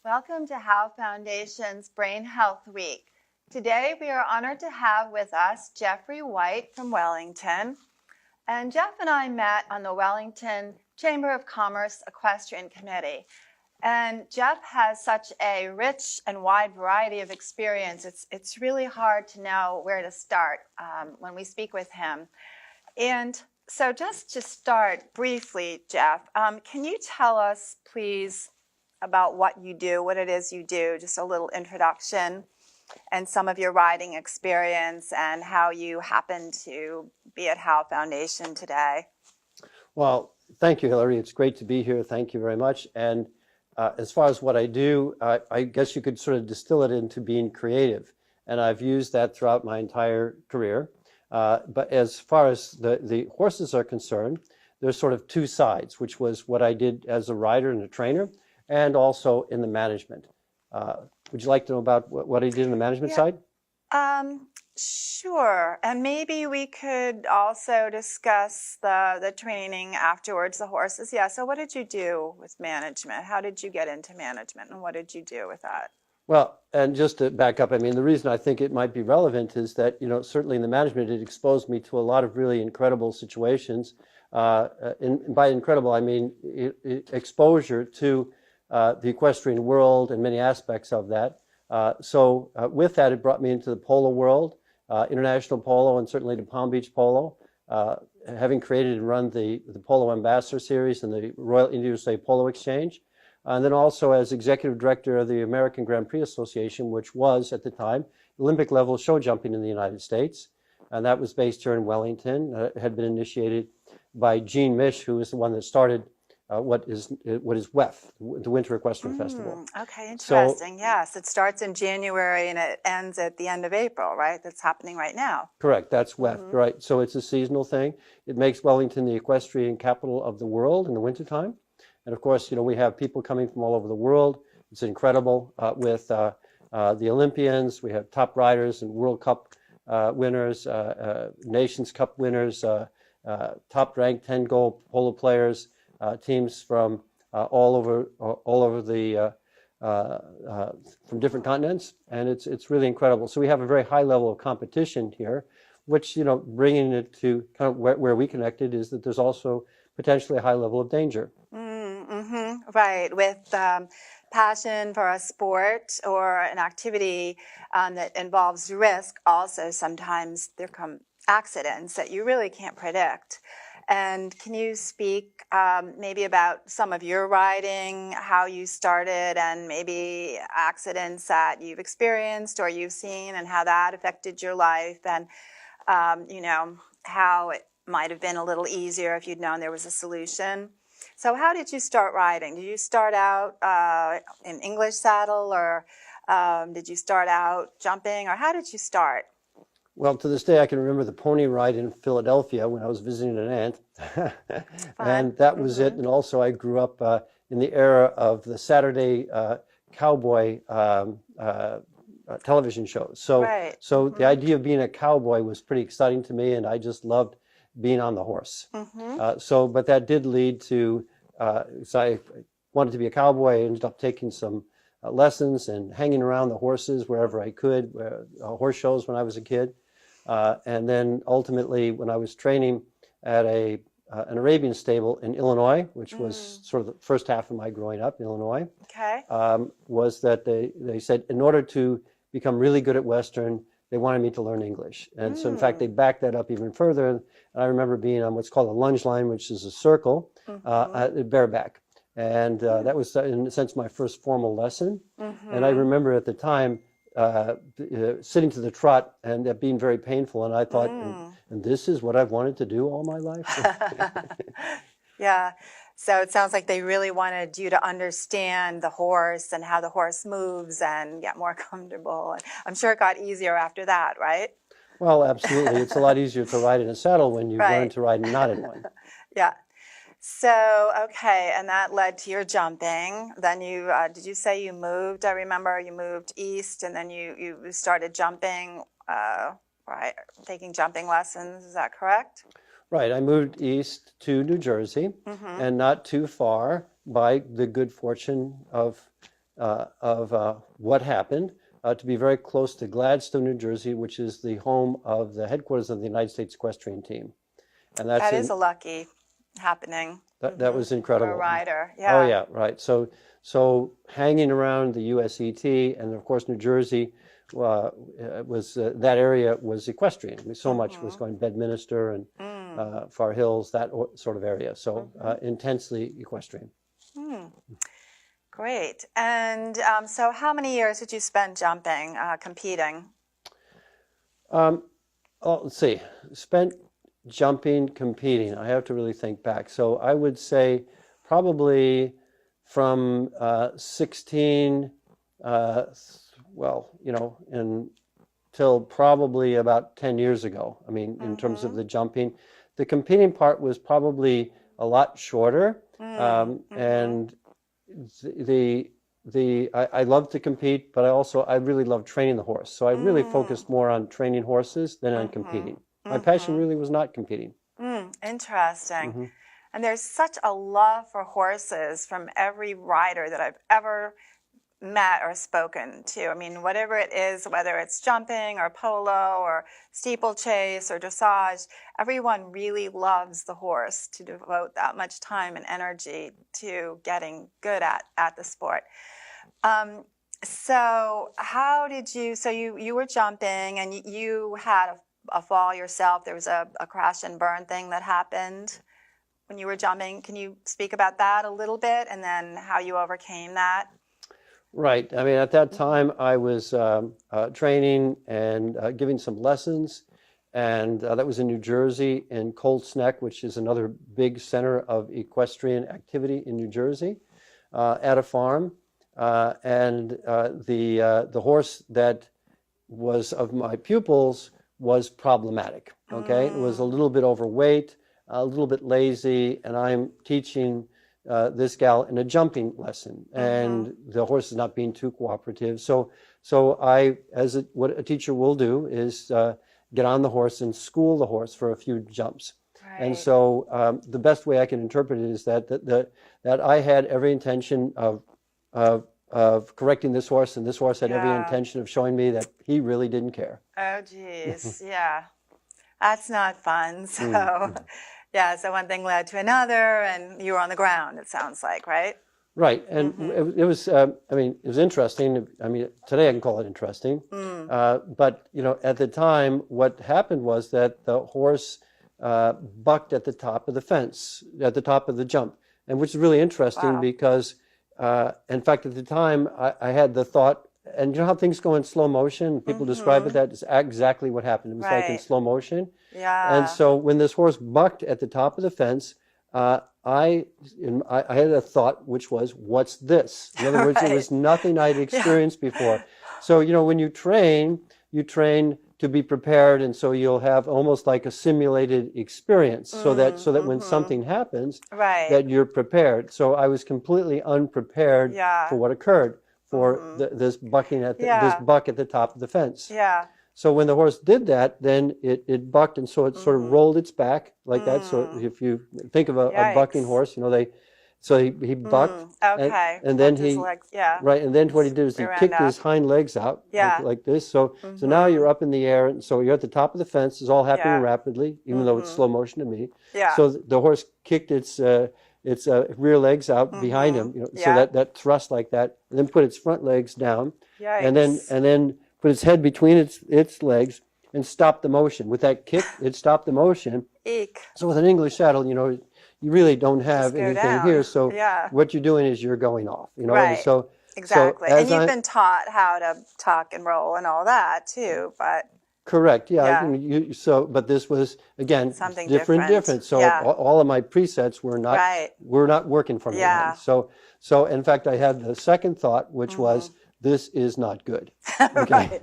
Welcome to Howe Foundation's Brain Health Week. Today we are honored to have with us Geoffrey Wight from Wellington. And Jeff and I met on the Wellington Chamber of Commerce Equestrian Committee. And Jeff has such a rich and wide variety of experience. It's really hard to know where to start when we speak with him. And so just to start briefly, Jeff, can you tell us, please, about what you do, what it is you do, just a little introduction, and some of your riding experience and how you happen to be at Howe Foundation today? Well, thank you, Hillary. It's great to be here. Thank you very much. And as far as what I do, I guess you could sort of distill it into being creative. And I've used that throughout my entire career. But as far as the horses are concerned, there's sort of two sides, which was what I did as a rider and a trainer, and also in the management. Would you like to know about what I did in the management side? Sure. And maybe we could also discuss the training afterwards, the horses. Yeah, so what did you do with management? How did you get into management, and what did you do with that? Well, and just to back up, I mean, the reason I think it might be relevant is that, certainly in the management, it exposed me to a lot of really incredible situations. And by incredible, I mean exposure to the equestrian world and many aspects of that. So with that, it brought me into the polo world, international polo, and certainly to Palm Beach polo. Having created and run the Polo Ambassador Series and the Royal India-USA Polo Exchange. And then also as executive director of the American Grand Prix Association, which was at the time Olympic level show jumping in the United States. And that was based here in Wellington. It had been initiated by Gene Mish, who is the one that started what is WEF, the Winter Equestrian Festival. Okay, interesting. So, yes, it starts in January and it ends at the end of April, right? That's happening right now. Correct, that's WEF, right? So it's a seasonal thing. It makes Wellington the equestrian capital of the world in the wintertime. And of course, we have people coming from all over the world. It's incredible with the Olympians. We have top riders and World Cup winners, Nations Cup winners, top ranked 10 goal polo players. Teams from all over the from different continents, and it's really incredible. So we have a very high level of competition here, which bringing it to kind of where we connected is that there's also potentially a high level of danger. Right, with passion for a sport or an activity that involves risk. Also, sometimes there come accidents that you really can't predict. And can you speak maybe about some of your riding, how you started, and maybe accidents that you've experienced or you've seen and how that affected your life, and, how it might have been a little easier if you'd known there was a solution? So how did you start riding? Did you start out in English saddle, or did you start out jumping, or how did you start? Well, to this day, I can remember the pony ride in Philadelphia when I was visiting an aunt. And that was it. And also, I grew up in the era of the Saturday cowboy television shows. So the idea of being a cowboy was pretty exciting to me, and I just loved being on the horse. But that did lead to, so I wanted to be a cowboy. I ended up taking some lessons and hanging around the horses wherever I could, horse shows when I was a kid. And then ultimately, when I was training at an Arabian stable in Illinois, which was sort of the first half of my growing up in Illinois, was that they said in order to become really good at Western, they wanted me to learn English. And so, in fact, they backed that up even further. And I remember being on what's called a lunge line, which is a circle, bareback. And that was, in a sense, my first formal lesson. And I remember at the time sitting to the trot and that being very painful. And I thought, and this is what I've wanted to do all my life? Yeah. So it sounds like they really wanted you to understand the horse and how the horse moves and get more comfortable. And I'm sure it got easier after that, right? Well, absolutely. It's a lot easier to ride in a saddle when you learn to ride not in one. Yeah. So, okay, and that led to your jumping. Then you, did you say you moved? I remember you moved east, and then you started jumping, right, taking jumping lessons. Is that correct? Right. I moved east to New Jersey, and not too far by the good fortune of what happened, to be very close to Gladstone, New Jersey, which is the home of the headquarters of the United States Equestrian Team. And that is a lucky happening. That was incredible. For a rider, yeah. Oh yeah, right. So hanging around the USET, and of course New Jersey was that area was equestrian. I mean, so much was going Bedminster and Far Hills, that sort of area. So intensely equestrian. Great. And so how many years did you spend jumping, competing? Let's see. Spent jumping, competing. I have to really think back. So I would say probably from 16, until probably about 10 years ago. I mean, in terms of the jumping. The competing part was probably a lot shorter. And I love to compete, but I really love training the horse. So I really focused more on training horses than on competing. My passion really was not competing. Interesting. And there's such a love for horses from every rider that I've ever met or spoken to. I mean, whatever it is, whether it's jumping or polo or steeplechase or dressage, everyone really loves the horse to devote that much time and energy to getting good at the sport. So how did you, so you were jumping and you had a fall yourself. There was a crash and burn thing that happened when you were jumping. Can you speak about that a little bit and then how you overcame that? Right. I mean, at that time, I was training and giving some lessons, and that was in New Jersey, in Colts Neck, which is another big center of equestrian activity in New Jersey, at a farm. And the horse that was of my pupils was problematic. Okay, it was a little bit overweight, a little bit lazy, and I'm teaching this gal in a jumping lesson, and the horse is not being too cooperative. So I, what a teacher will do is get on the horse and school the horse for a few jumps. Right. And so the best way I can interpret it is that I had every intention of correcting this horse, and this horse had every intention of showing me that he really didn't care. Oh, geez, yeah, that's not fun. So. Yeah, so one thing led to another, and you were on the ground, it sounds like, right? Right, and it was, it was interesting. I mean, today I can call it interesting. But, at the time, what happened was that the horse bucked at the top of the fence, at the top of the jump, and which is really interesting because, in fact, at the time, I had the thought, and you know how things go in slow motion? People describe it, that is exactly what happened. It was like in slow motion. Yeah. And so when this horse bucked at the top of the fence, I had a thought, which was, what's this? In other words, it was nothing I'd experienced before. So, when you train to be prepared, and so you'll have almost like a simulated experience, so that when something happens, that you're prepared. So I was completely unprepared for what occurred, for this bucking this buck at the top of the fence. Yeah. So when the horse did that, then it bucked, and so it sort of rolled its back like that. So if you think of a bucking horse, he bucked, and then and then what he did is he kicked his hind legs out like this. So now you're up in the air, and so you're at the top of the fence. It's all happening rapidly, even though it's slow motion to me. Yeah. So the horse kicked its rear legs out behind him, so that thrust like that, and then put its front legs down, and then put its head between its legs and stopped the motion. With that kick, it stopped the motion. Eek. So with an English saddle, you really don't have anything here. So what you're doing is you're going off. Right. And so exactly. So and you've been taught how to tuck and roll and all that too, but. Correct. Yeah. But this was again something different. So all of my presets were not working for me. Yeah. So in fact, I had the second thought, which was, this is not good. Okay.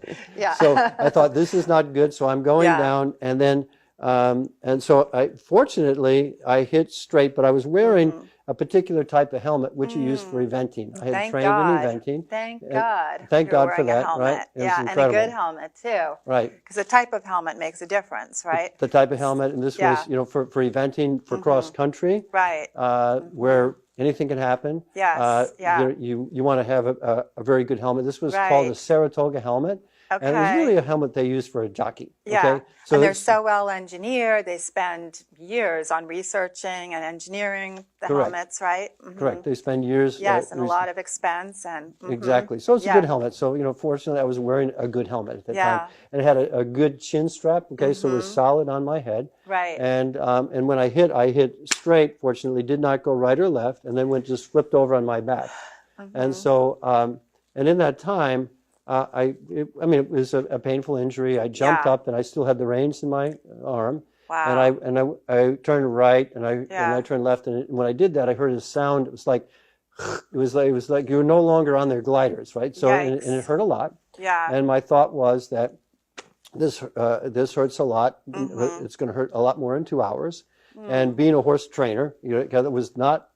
So I thought, this is not good. So I'm going down, and then and so fortunately I hit straight, but I was wearing a particular type of helmet which you use for eventing. I had trained in eventing. Thank God. Thank God for that. Right? Yeah, and a good helmet too. Right. Because the type of helmet makes a difference, right? The type of helmet, and this was for eventing, for cross country. Right. Where anything can happen. Yes, yeah. You want to have a very good helmet. This was called a Right. Saratoga helmet. And it was really Okay. a helmet they used for a jockey. Yeah. Okay. And So they're it's so well engineered. They spend years on researching and engineering the correct. helmets, right? Correct. They spend years. Yes, and a lot of expense and Exactly. So it's a yeah. good helmet. So, fortunately, I was wearing a good helmet at the time. Yeah. And it had a good chin strap. Okay. So it was solid on my head. Right. And when I hit straight, fortunately, did not go right or left, and then just flipped over on my back. And so, and in that time, it was a painful injury. I jumped Yeah. up and I still had the reins in my arm. Wow. And I turned right and I Yeah. turned left. And when I did that, I heard a sound. It was like you were no longer on their gliders, right? So, and it Yikes. hurt a lot. Yeah. And my thought was that this hurts a lot. It's going to hurt a lot more in 2 hours. And being a horse trainer, I was not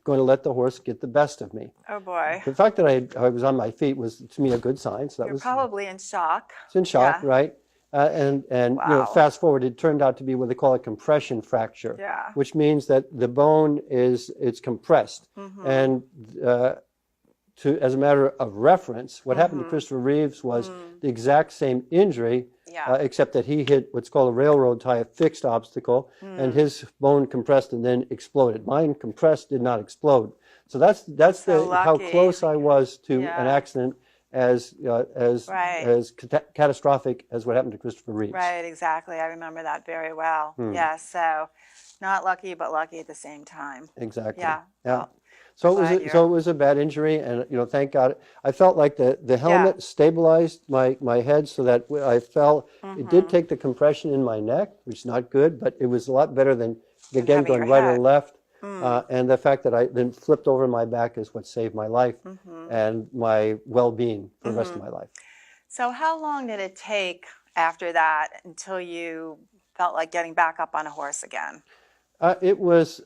going to let the horse get the best of me. Oh boy. The fact that I was on my feet was to me a good sign. So that You're was probably in shock. it's in shock, Yeah. right? And Wow. fast forward, it turned out to be what they call a compression fracture, Yeah. which means that the bone it's compressed. And as a matter of reference, what happened to Christopher Reeves was the exact same injury, Yeah. except that he hit what's called a railroad tie, a fixed obstacle, and his bone compressed and then exploded. Mine compressed, did not explode. So that's So how lucky. close I was to an Yeah. accident as Right. catastrophic as what happened to Christopher Reeves. Right, exactly. I remember that very well. Yeah, so not lucky, but lucky at the same time. Exactly. Yeah. Yeah. Well, So glad it was a bad injury, and thank God. I felt like the helmet stabilized my head so that when I fell. It did take the compression in my neck, which is not good, but it was a lot better than again having going your right or head. left. And the fact that I then flipped over my back is what saved my life and my well-being for the rest of my life. So how long did it take after that until you felt like getting back up on a horse again? It was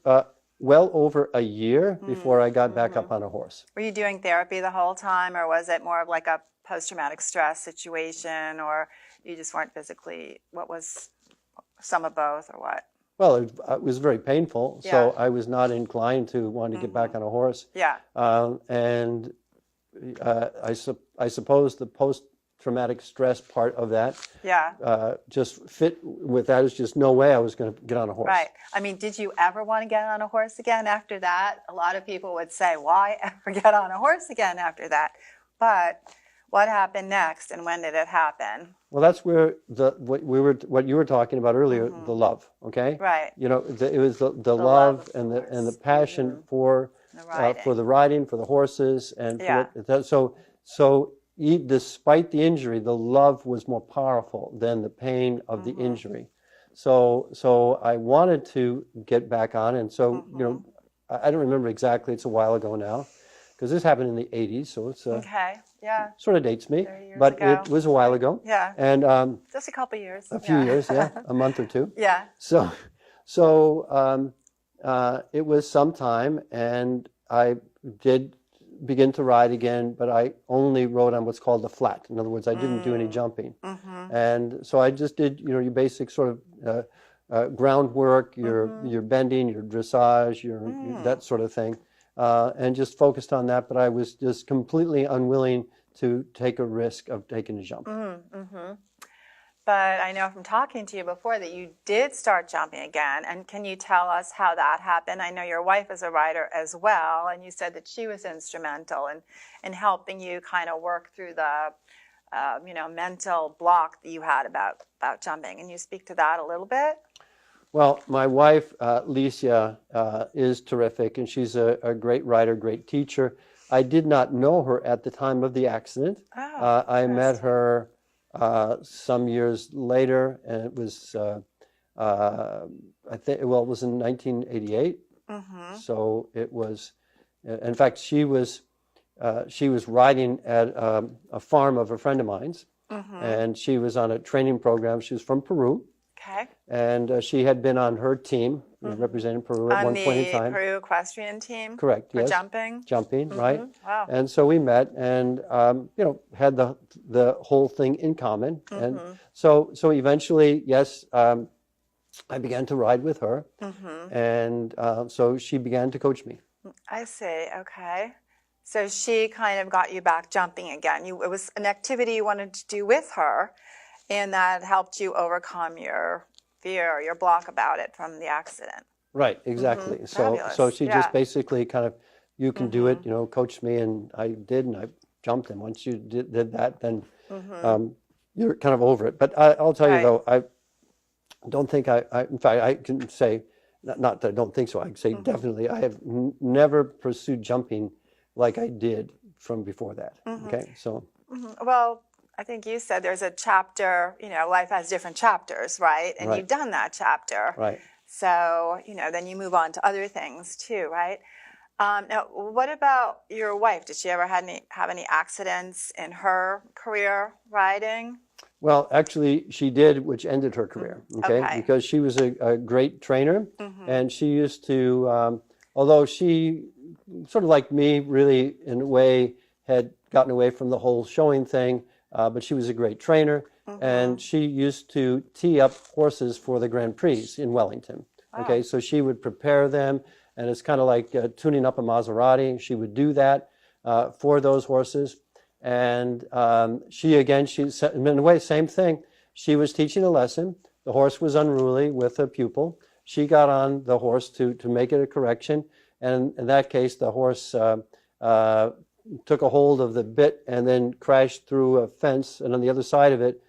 well over a year before I got back up on a horse. Were you doing therapy the whole time, or was it more of like a post-traumatic stress situation, or you just weren't physically, what was some of both, or what? Well, it was very painful, so Yeah. I was not inclined to want to get back on a horse. Yeah. And I suppose the post-traumatic stress part of that Yeah. just fit with that. It's just no way I was going to get on a horse. Right. I mean, did you ever want to get on a horse again after that? A lot of people would say, why ever get on a horse again after that? But what happened next, and when did it happen? Well, that's where what you were talking about earlier, the love. Okay. Right. It was the love love of and the the horse. passion for the riding, for the horses, and despite the injury, the love was more powerful than the pain of the injury. So I wanted to get back on, and so I don't remember exactly. It's a while ago now, because this happened in the '80s, so it's Okay. Yeah. sort of dates me, 30 years but ago. it was a while ago. Yeah. And Just a couple years. a few years, a month or two. Yeah. So it was some time, and I did begin to ride again, but I only rode on what's called the flat. In other words, I didn't do any jumping. And so I just did, your basic sort of groundwork, your bending, your dressage, your that sort of thing, and just focused on that. But I was just completely unwilling to take a risk of taking a jump. But I know from talking to you before that you did start jumping again. And can you tell us how that happened? I know your wife is a rider as well, and you said that she was instrumental in helping you kind of work through the mental block that you had about jumping. Can you speak to that a little bit? Well, my wife, Licia, is terrific, and she's a great rider, great teacher. I did not know her at the time of the accident. I met her some years later, and it was, it was in 1988. So it was, in fact, she was riding at a farm of a friend of mine's, and she was on a training program. She was from Peru. Okay. And she had been on her team, representing Peru at one point in time. On the Peru equestrian team? Correct, for yes. jumping? Jumping, right. Wow. And so we met and, had the whole thing in common. And so eventually, yes, I began to ride with her. And so she began to coach me. I see. Okay. So she kind of got you back jumping again. It was an activity you wanted to do with her, and that helped you overcome your fear, your block about it from the accident. Right, exactly. So Fabulous. she just Yeah. basically kind of, you can do it, coached me, and I did, and I jumped. And once you did that, then you're kind of over it. But I'll tell you Right. though, I don't think in fact, I can say, not that I don't think so, I can say definitely, I have never pursued jumping like I did from before that. Okay, so. Well, I think you said there's a chapter, life has different chapters, right? And Right. you've done that chapter. Right. So, then you move on to other things too, right? Now, what about your wife? Did she ever have any accidents in her career riding? Well, actually, she did, which ended her career, okay? Okay. Because she was a great trainer, and she used to, although she, sort of like me, really, in a way, had gotten away from the whole showing thing, but she was a great trainer, and she used to tee up horses for the Grand Prix in Wellington, okay? So she would prepare them, and it's kind of like tuning up a Maserati. She would do that for those horses. And she in a way, same thing. She was teaching a lesson. The horse was unruly with a pupil. She got on the horse to make it a correction. And in that case, the horse took a hold of the bit and then crashed through a fence. And on the other side of it,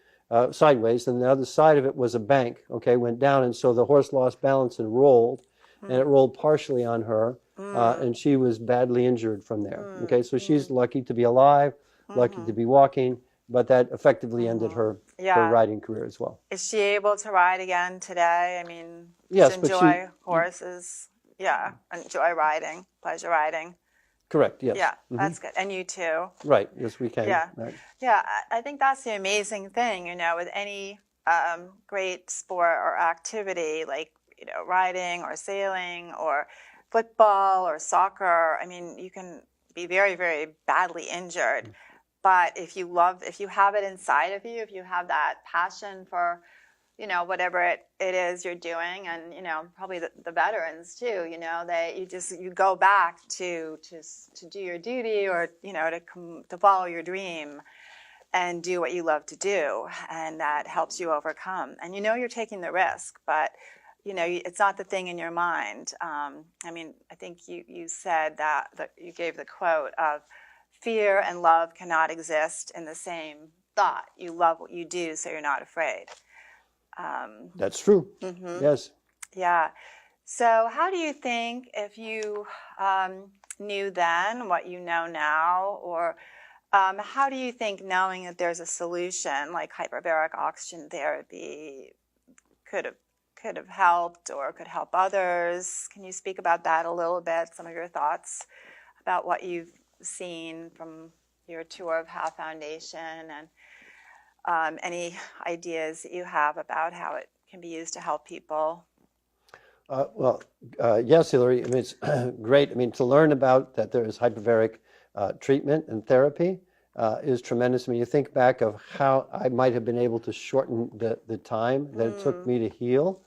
sideways, and the other side of it was a bank, okay, went down. And so the horse lost balance and rolled. And it rolled partially on her. And she was badly injured from there. Okay, so she's lucky to be alive. Lucky to be walking, but that effectively ended her riding career as well. Is she able to ride again today? I mean, yes, enjoy horses. Yeah, enjoy riding, pleasure riding. Correct, yes. Yeah, that's good. And you too. Right, yes, we can. Yeah, right. Yeah. I think that's the amazing thing, with any great sport or activity like, riding or sailing or football or soccer. I mean, you can be very, very badly injured. But if you have it inside of you, if you have that passion for, whatever it is you're doing, and, probably the veterans too, you go back to do your duty, or, to follow your dream and do what you love to do. And that helps you overcome. And you're taking the risk, but, it's not the thing in your mind. I mean, I think you said that you gave the quote of, fear and love cannot exist in the same thought. You love what you do, so you're not afraid. That's true. Yes. Yeah. So how do you think, if you knew then what you know now, or how do you think knowing that there's a solution like hyperbaric oxygen therapy could have helped or could help others? Can you speak about that a little bit, some of your thoughts about what you've seen from your tour of Howe Foundation, and any ideas that you have about how it can be used to help people? Yes, Hillary. I mean, it's great. I mean, to learn about that there is hyperbaric treatment and therapy is tremendous. I mean, you think back of how I might have been able to shorten the time that it took me to heal.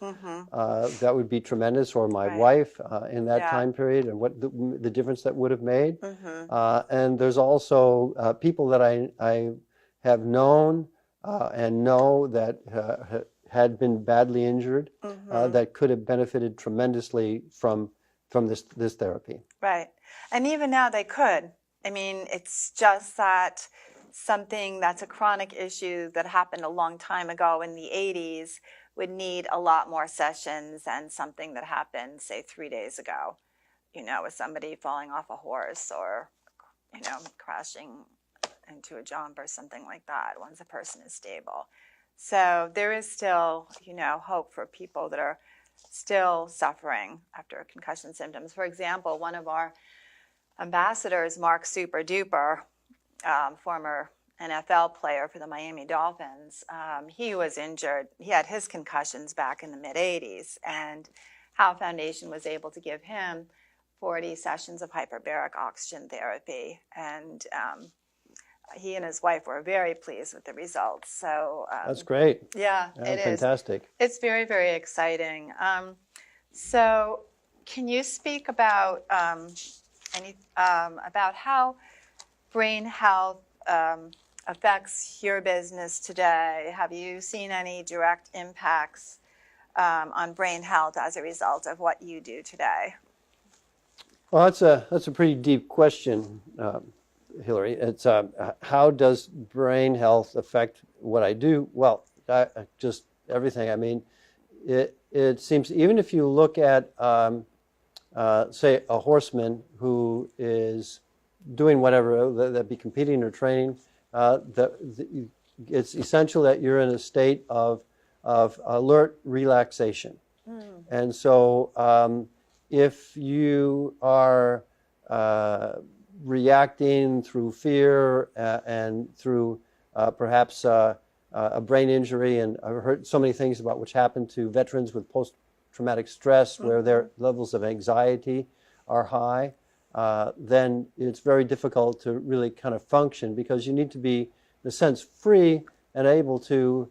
That would be tremendous. Or my wife in that time period, and what the difference that would have made. And there's also people that I have known and know that had been badly injured that could have benefited tremendously from this therapy. Right. And even now they could. I mean, it's just that something that's a chronic issue that happened a long time ago in the 80s would need a lot more sessions than something that happened, say, 3 days ago, with somebody falling off a horse or, crashing into a jump or something like that once a person is stable. So there is still, hope for people that are still suffering after concussion symptoms. For example, one of our ambassadors, Mark Super Duper, former NFL player for the Miami Dolphins, he was injured. He had his concussions back in the mid-'80s, and Howe Foundation was able to give him 40 sessions of hyperbaric oxygen therapy, and he and his wife were very pleased with the results. So that's great. Yeah, it is fantastic. It's very, very exciting. So can you speak about about how brain health affects your business today? Have you seen any direct impacts on brain health as a result of what you do today? Well, that's a pretty deep question, Hillary. It's how does brain health affect what I do? Well, just everything. I mean, it seems, even if you look at say a horseman who is doing whatever, that be competing or training, it's essential that you're in a state of alert relaxation. And so if you are reacting through fear and through perhaps a brain injury, and I've heard so many things about which happen to veterans with post-traumatic stress, where their levels of anxiety are high, then it's very difficult to really kind of function, because you need to be, in a sense, free and able to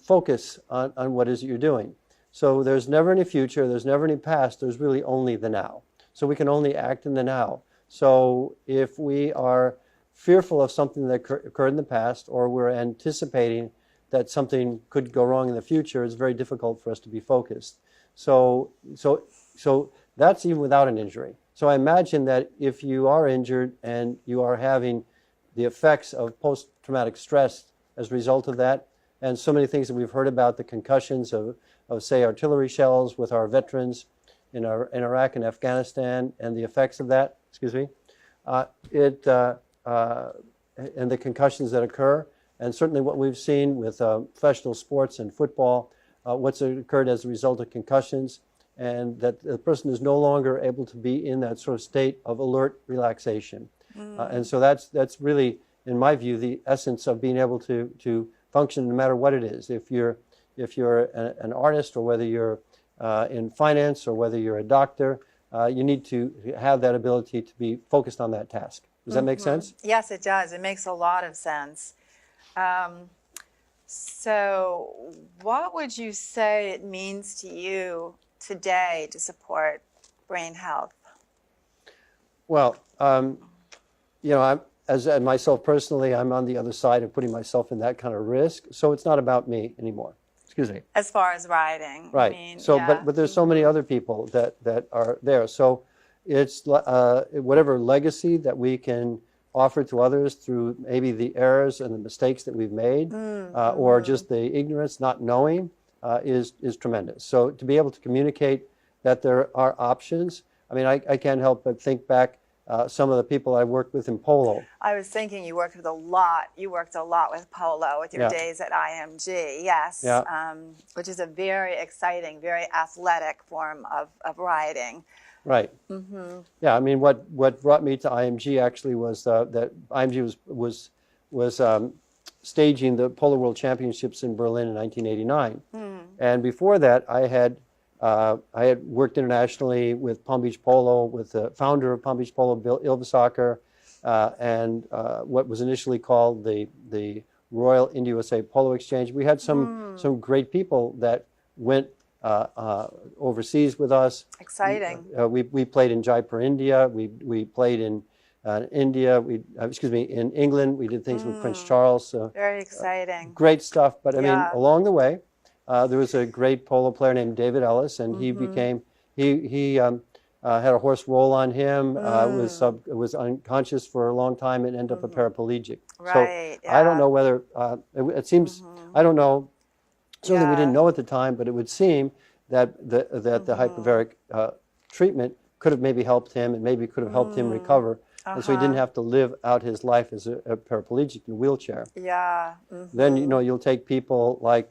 focus on what it is that you're doing. So there's never any future, there's never any past, there's really only the now. So we can only act in the now. So if we are fearful of something that occurred in the past, or we're anticipating that something could go wrong in the future, it's very difficult for us to be focused. So that's even without an injury. So I imagine that if you are injured and you are having the effects of post-traumatic stress as a result of that, and so many things that we've heard about, the concussions of say, artillery shells with our veterans in Iraq and Afghanistan, and the effects of that, and the concussions that occur, and certainly what we've seen with professional sports and football, what's occurred as a result of concussions, and that the person is no longer able to be in that sort of state of alert relaxation. And so that's really, in my view, the essence of being able to function no matter what it is. If you're an artist, or whether you're in finance, or whether you're a doctor, you need to have that ability to be focused on that task. Does that make sense? Yes, it does. It makes a lot of sense. So what would you say it means to you today to support brain health? Well, as myself personally, I'm on the other side of putting myself in that kind of risk. So it's not about me anymore. Excuse me. As far as riding, right? I mean, so, yeah. but there's so many other people that are there. So it's whatever legacy that we can offer to others through maybe the errors and the mistakes that we've made, or just the ignorance, not knowing, is tremendous. So to be able to communicate that there are options. I mean, I can't help but think back some of the people I worked with in polo. I was thinking you worked with a lot. You worked a lot with polo with your days at IMG, yes, which is a very exciting, very athletic form of riding. Right. Yeah. I mean, what brought me to IMG actually was that IMG was staging the Polo World Championships in Berlin in 1989, and before that, I had worked internationally with Palm Beach Polo, with the founder of Palm Beach Polo, Bill Ilvesacker, and what was initially called the Royal India-USA Polo Exchange. We had some great people that went overseas with us. Exciting. We played in Jaipur, India. We played in India. In England. We did things with Prince Charles. So, very exciting. Great stuff. But I mean, along the way, there was a great polo player named David Ellis, and he became he had a horse roll on him, was unconscious for a long time, and ended up a paraplegic. Right. So I don't know whether it seems I don't know. Certainly, we didn't know at the time, but it would seem that the hyperbaric treatment could have maybe helped him, and maybe could have helped him recover, and so he didn't have to live out his life as a paraplegic in a wheelchair. Yeah. Then you'll take people like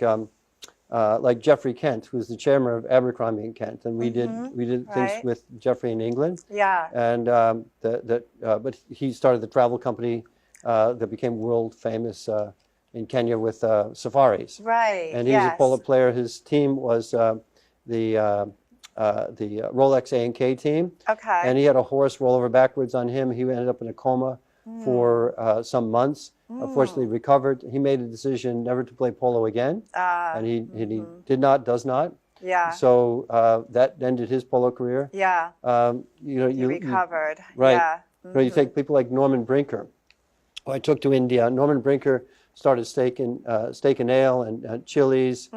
Geoffrey Kent, who's the chairman of Abercrombie and Kent, and we did things with Geoffrey in England. Yeah. And but he started the travel company that became world famous in Kenya with safaris. Right. And he was a polo player. His team was the Rolex A&K team. Okay. And he had a horse roll over backwards on him. He ended up in a coma for some months. Fortunately recovered. He made a decision never to play polo again, and he does not. Yeah. So that ended his polo career. Yeah. He recovered. Right. Yeah. You take people like Norman Brinker, who I took to India. Norman Brinker started steak and ale and Chili's,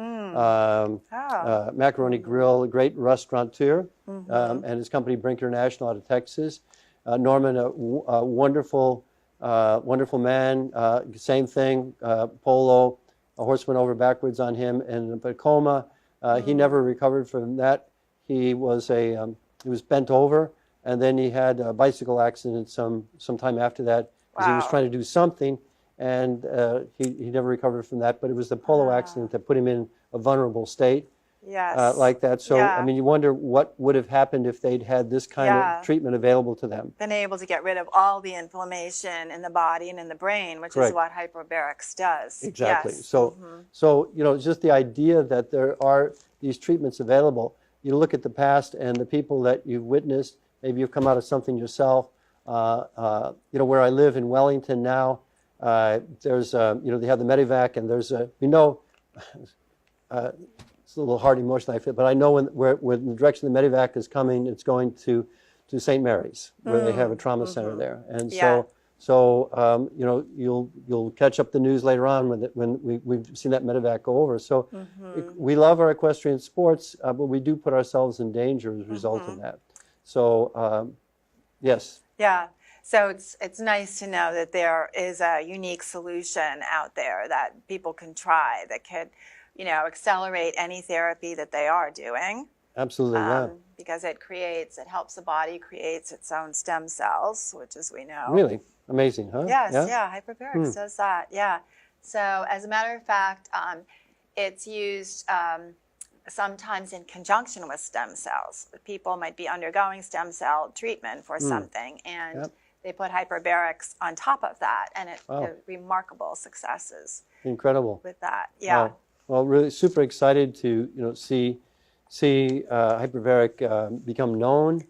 Macaroni Grill, a great restaurateur, and his company Brinker International out of Texas. Norman, a wonderful man. Same thing, polo. A horse went over backwards on him in a coma. He never recovered from that. He was bent over, and then he had a bicycle accident some time after that because he was trying to do something, and he never recovered from that. But it was the polo accident that put him in a vulnerable state. Yes. Like that. So, I mean, you wonder what would have happened if they'd had this kind of treatment available to them. Been able to get rid of all the inflammation in the body and in the brain, which is what hyperbarics does. Exactly. Yes. So, just the idea that there are these treatments available. You look at the past and the people that you've witnessed, maybe you've come out of something yourself. Where I live in Wellington now, there's, they have the Medivac, and there's it's a little hard emotion I feel, but I know when the direction the Medivac is coming, it's going to St. Mary's, where they have a trauma center there. And so you'll catch up the news later on when we've seen that Medivac go over. So we love our equestrian sports, but we do put ourselves in danger as a result of that. So, yes. Yeah. So it's nice to know that there is a unique solution out there that people can try that could accelerate any therapy that they are doing. Absolutely, yeah. Because it helps the body creates its own stem cells, which, as we know. Really? Amazing, huh? Yes, hyperbarics does that, yeah. So, as a matter of fact, it's used sometimes in conjunction with stem cells. People might be undergoing stem cell treatment for something, and they put hyperbarics on top of that, and it remarkable successes. Incredible. With that, yeah. Wow. Well, really super excited to see hyperbaric become known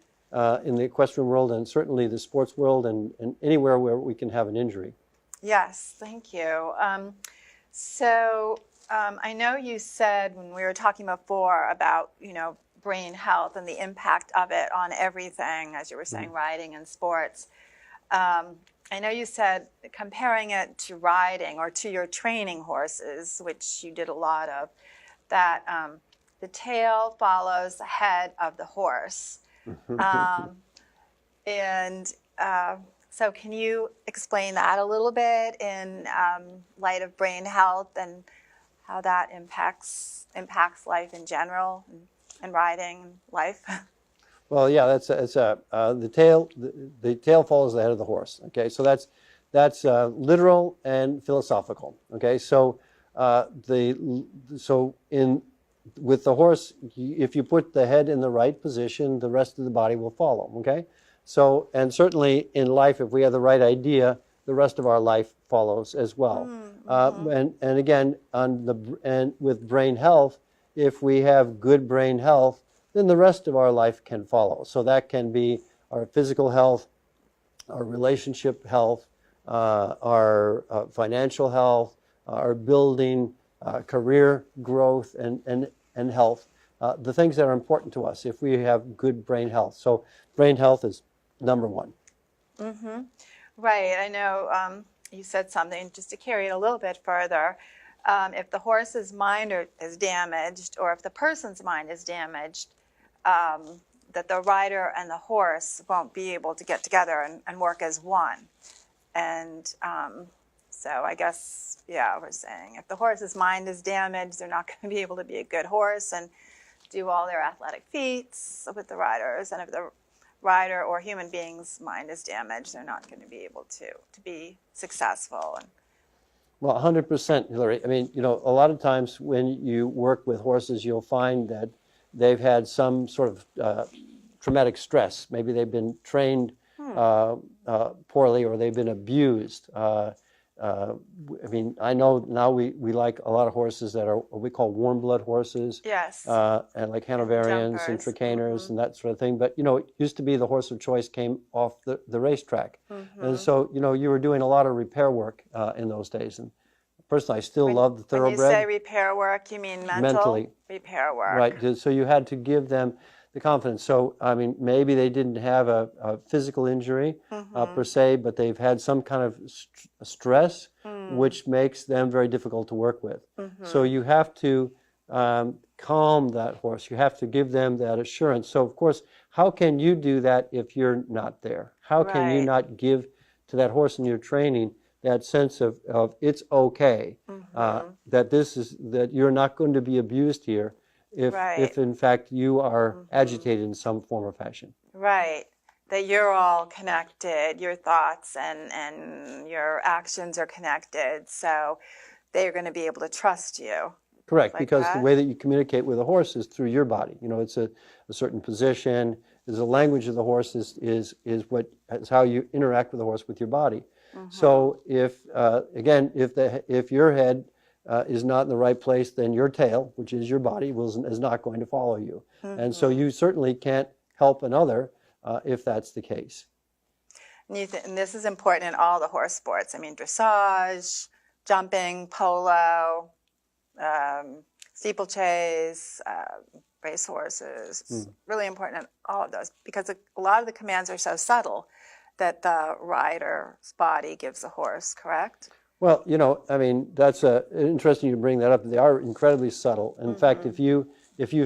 in the equestrian world, and certainly the sports world, and anywhere where we can have an injury. Yes, thank you. I know you said when we were talking before about brain health and the impact of it on everything, as you were saying, riding and sports. I know you said comparing it to riding or to your training horses, which you did a lot of, that the tail follows the head of the horse. So can you explain that a little bit in light of brain health and how that impacts life in general and riding life? Well, yeah, the tail follows the head of the horse. Okay, so that's literal and philosophical. Okay, so with the horse, if you put the head in the right position, the rest of the body will follow. Okay, so and certainly in life, if we have the right idea, the rest of our life follows as well. And again, with brain health, if we have good brain health, then the rest of our life can follow. So that can be our physical health, our relationship health, our financial health, our building, career growth, and health, the things that are important to us if we have good brain health. So brain health is number one. Right. I know you said something, just to carry it a little bit further. If the horse's mind is damaged, or if the person's mind is damaged, that the rider and the horse won't be able to get together and work as one. And so I guess, we're saying if the horse's mind is damaged, they're not going to be able to be a good horse and do all their athletic feats with the riders. And if the rider or human being's mind is damaged, they're not going to be able to be successful. Well, 100%, Hillary. I mean, a lot of times when you work with horses, you'll find that they've had some sort of traumatic stress. Maybe they've been trained poorly, or they've been abused. I mean, I know now we like a lot of horses that are what we call warm blood horses. Yes. And like Hanoverians and Tricaners and that sort of thing. But, it used to be the horse of choice came off the racetrack. And so, you were doing a lot of repair work in those days. And personally, I still love the When you thoroughbred. say repair work, you mean Mentally. repair work. Right. So you had to give them the confidence. So, I mean, maybe they didn't have a physical injury per se, but they've had some kind of stress, which makes them very difficult to work with. So you have to calm that horse. You have to give them that assurance. So, of course, how can you do that if you're not there? How can you not give to that horse in your training that sense of it's okay, that you're not going to be abused here if in fact you are agitated in some form or fashion. Right. That you're all connected, your thoughts and your actions are connected, so they're going to be able to trust you. Correct, because the way that you communicate with a horse is through your body. You know, it's a certain position. There's a language of the horse is how you interact with the horse with your body. So if again, if your head is not in the right place, then your tail, which is your body, is not going to follow you. And so you certainly can't help another if that's the case. And this is important in all the horse sports. I mean, dressage, jumping, polo, steeplechase, race horses. It's really important in all of those because a lot of the commands are so subtle that the rider's body gives the horse, correct? Well, you know, I mean, that's interesting you bring that up. They are incredibly subtle. In fact, if you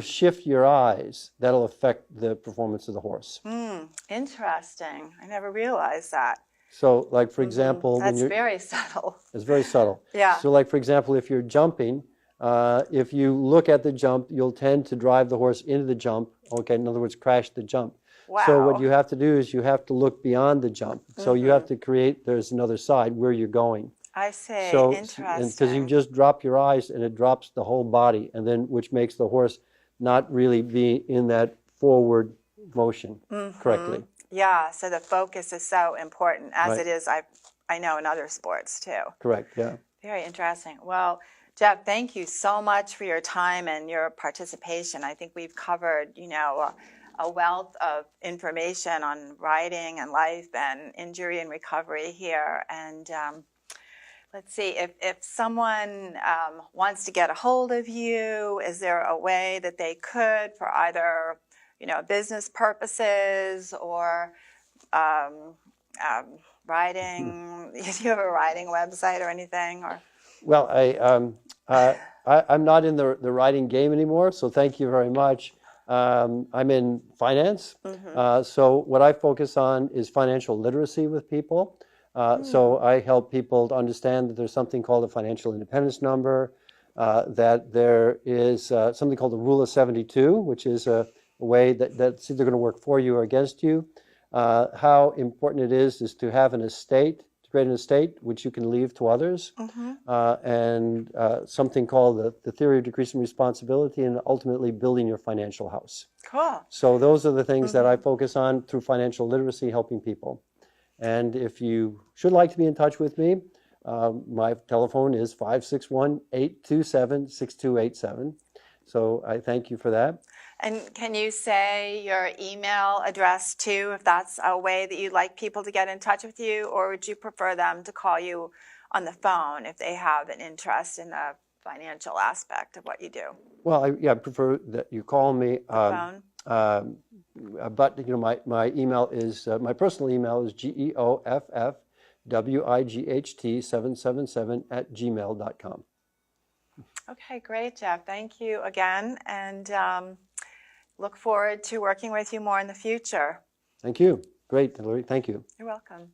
shift your eyes, that'll affect the performance of the horse. Interesting. I never realized that. So, like, for example... That's very subtle. It's very subtle. Yeah. So, like, for example, if you're jumping, if you look at the jump, you'll tend to drive the horse into the jump. Okay, in other words, crash the jump. Wow. So what you have to do is you have to look beyond the jump. So you have to there's another side where you're going. I see. So, interesting. Because you just drop your eyes and it drops the whole body, and then which makes the horse not really be in that forward motion correctly. Yeah, so the focus is so important, as it is, I know, in other sports too. Correct, yeah. Very interesting. Well, Jeff, thank you so much for your time and your participation. I think we've covered, you know, a wealth of information on riding and life and injury and recovery here. And let's see, if someone wants to get a hold of you, is there a way that they could for either, you know, business purposes or riding? Do you have a riding website or anything? Or well, I'm not in the riding game anymore, so thank you very much. I'm in finance, so what I focus on is financial literacy with people. So I help people to understand that there's something called a financial independence number, that there is something called the Rule of 72, which is a way that's either going to work for you or against you. How important it is to have an estate, to create an estate which you can leave to others, and something called the theory of decreasing responsibility, and ultimately building your financial house. cool. So those are the things that I focus on through financial literacy, helping people. And if you should like to be in touch with me, my telephone is 561-827-6287. So I thank you for that. And can you say your email address too, if that's a way that you'd like people to get in touch with you, or would you prefer them to call you on the phone if they have an interest in the financial aspect of what you do? Well, I prefer that you call me. Phone? But you know, my email is my personal email is geoffwight777@gmail.com. Okay, great, Jeff. Thank you again, and look forward to working with you more in the future. Thank you. Great, Hillary. Thank you. You're welcome.